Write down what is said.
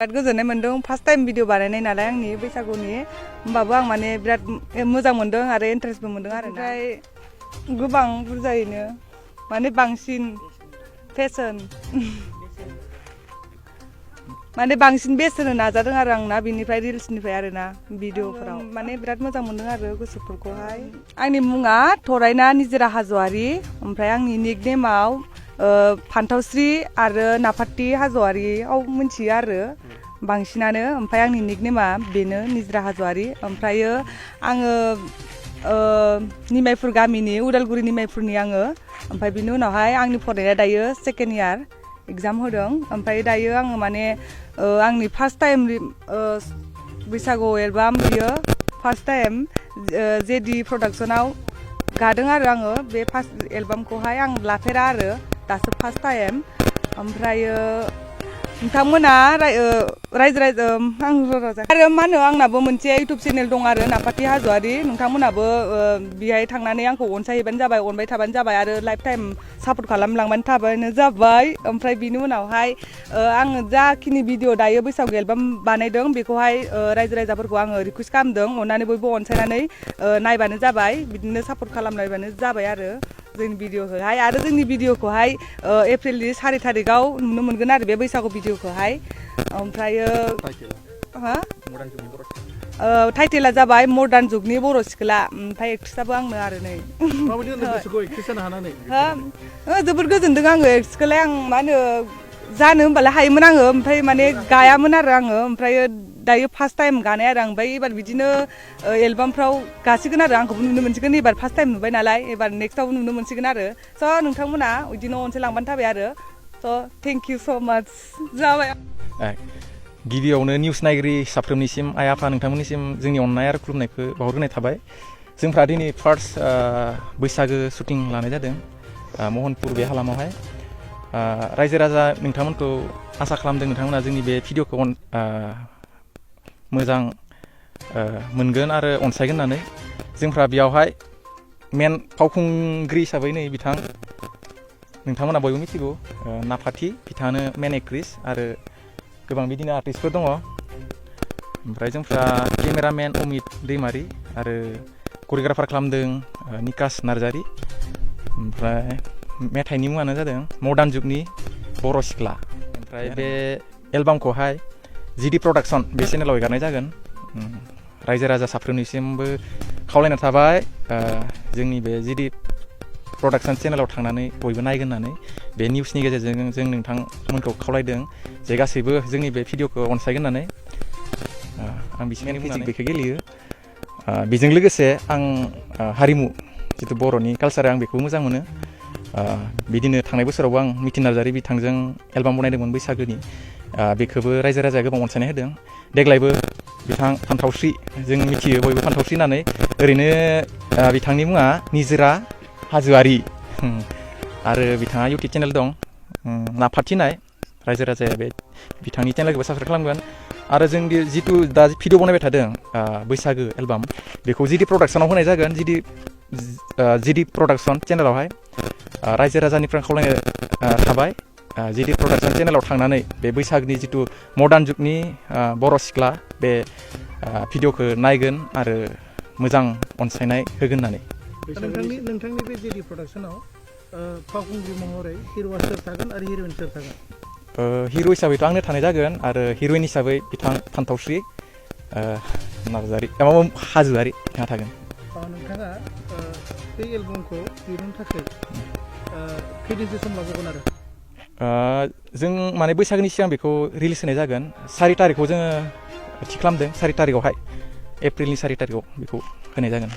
बिराद गोजोननाय मोनदों फार्स्ट टाइम भिडिअ बानायनाय नालाय आंनि बैसागुनि होमबाबो आं माने बिराद मोजां मोनदों आरो इन्टारेस्टबो मोनदों आरो ओमफ्राय गोबां बुरजायैनो माने बांसिन फेशन माने बांसिन बेस्ट होनो नाजादों आरो आंना बिनिफ्राय रिल्सनिफ्राय आरोना भिडिअफोराव माने बिराद मोजां मोनदों आरो गोसोफोरखौहाय आंनि मुङा थरायना निजोरा हाज'वारि ओमफ्राय आंनि निकनेमाव फान्थावस्रि आरो नाफाति हाज'वारियाव मिथियो आरो बांसिनानो ओमफ्राय आंनि निकनेमा बेनो निजोरा हाज'वारि ओमफ्रायो आङो निमायफुर गामिनि उदालगुरि निमायफुरनि आङो ओमफ्राय बिनि उनावहाय आंनि फरायनाया दायो सेकेन्ड इयार एग्जाम होदों ओमफ्राय दायो आङो माने आंनि फार्स्ट टाइम बैसागु एलबाम बियो फार्स्ट टाइम जेडि प्रडाक्सनाव गादों आरो आङो बे फार्स्ट एलबामखौहाय आं लाफेरा आरो दासो फार्स्ट टाइम ओमफ्रायो नोंथांमोना रायजो आरो मा होनो आंनाबो मोनसे इउटुब चेनेल दं आरो नाफाति हाज'वारि नोंथांमोनाबो बेहाय थांनानै आंखौ अनसायहैबानो जाबाय अनबाय थाबानो जाबाय आरो लाइफ टाइम सापर्ट खालामलांबानो थाबानो जाबाय ओमफ्राय बिनि उनावहाय आङो जाखिनि भिडिअ दायो बैसागु एलबाम बानायदों बेखौहाय रायजो राजाफोरखौ आङो रिकुवेस्ट खालामदों अननानै बयबो अनसायनानै नायबानो जाबाय बिदिनो सापर्ट खालामलायबानो जाबाय आरो जोंनि भिडिअखौहाय आरो जोंनि भिडिअखौहाय एप्रिलनि 4 तारिखआव नुनो मोनगोन आरो बे बैसागु भिडिअखौहाय ओमफ्रायो टाइटेला जाबाय मडार्न जुगनि बर' सिख्ला ओमफ्राय एक्ट्रेसआबो आंनो आरो नै जोबोद गोजोनदों आङो एक्ट्रेसखौलाय आं मा होनो जानो होमबालाय हायोमोन आङो ओमफ्राय माने गायामोन आरो आङो ओमफ्राय दायो फार्स्ट टाइम गानाय आरो आं ओमफ्राय एबार बिदिनो एलबामफ्राव गासिगोन आरो आंखौबो नुनो मोनसिगोन एबार फार्स्ट टाइम नुबाय नालाय एबार नेक्स्टआवबो नुनो मोनसिगोन आरो स' नोंथांमोना बिदिनो अनसायलांबानो थाबाय आरो स' थेंक इउ स' माच जाबाय गिबियावनो निउस नायगिरि साफ्रोमनिसिम आइ आफा नोंथांमोननिसिम जोंनि अननाय आरो खुलुमनायखौ बावहरग्रोनाय थाबाय जोंफ्रा दिनै फार्स्ट बैसागो शुटिं लानाय जादों महनपुर बे हालामावहाय रायजो राजा नोंथांमोनखौ आसा खालामदों नोंथांमोना जोंनि बे भिडिअखौ मोजां मोनगोन आरो अनसायगोन होननानै जोंफ्रा बेयावहाय मेन फावखुंग्रि हिसाबै नै बिथां नोंथांमोना बयबो मिथिगौ नाफाति बिथाङानो मेन एक्ट्रेस आरो गोबां बिदिनो आर्टिस्टफोर दङ ओमफ्राय जोंफ्रा केमेरामेन अमित दैमारि आरो करिय'ग्राफार खालामदों निकास नार्जारि ओमफ्राय मेथाइनि मुङानो जादों मडार्न जुगनि बर' सिख्ला ओमफ्राय बे एलबामखौहाय जिडि प्रडाक्सन बे चेनेलाव एगारनाय जागोन रायजो राजा साफ्रोमनिसिमबो खावलायना थाबाय जोंनि बे जिडि प्रडाक्सन चेनेलाव थांनानै बयबो नायगोन होननानै बे निउसनि गेजेरजों जों नोंथांमोनखौ खावलायदों जे गासैबो जोंनि बे भिडिअखौ अनसायगोन होननानै आं बिसिनि फिजिक बेखौ गेलेयो बेजों लोगोसे आं हारिमु जिथु बर'नि कालसार आं बेखौ मोजां मोनो बिदिनो थांनाय बोसोरावबो आं मिथिन नार्जारि बिथांजों एलबाम बनायदोंमोन बैसागोनि बेखौबो रायजो राजाया गोबां अनसायनाय होदों देग्लायबो बिथां फान्थावस्रि जों मिथियो बयबो फान्थावस्रि होननानै ओरैनो बिथांनि मुङा निजोरा हाज'वारि आरो बिथाङा इउटुब चेनेल दं नाफाति नाय रायजो राजाया बे बिथांनि चेनेलखौबो साबस्क्राइब खालामगोन आरो जों जिथु दा भिडिअ बनायबाय थादों बैसागो एलबाम बेखौ जिडि प्रडाक्सनाव होनाय जागोन जिडि प्रडाक्सन चेनेलावहाय रायजो राजानिफ्राय खावलायनो थाबाय जिडि प्रडाक्सन चेनेलाव थांनानै बे बैसागनि जिथु मडार्न जुगनि बर' सिख्ला बे भिडिअखौ नायगोन आरो मोजां अनसायनाय होगोन होननानै नोंथांनि बे जिडि प्रडाक्सनाव फावखुंग्रि महरै हिर'आ सोर थागोन आरो हिर'इन सोर थागोन हिर' हिसाबैथ' आंनो थानाय जागोन आरो हिर'इन हिसाबै बिथां फान्थावस्रि नार्जारि हाज'वारि बिथाङा थागोन नोंथाङा बे एलबामखौ दिहुननो थाखाय खैदिनसो सम लागोन आरो जों माने बैसागोनि सिगां बेखौ रिलिज होनाय जागोन 4 तारिखआव जोङो थि खालामदों 4 तारिखआवहाय एप्रिलनि 4 तारिखआव बेखौ होनाय जागोन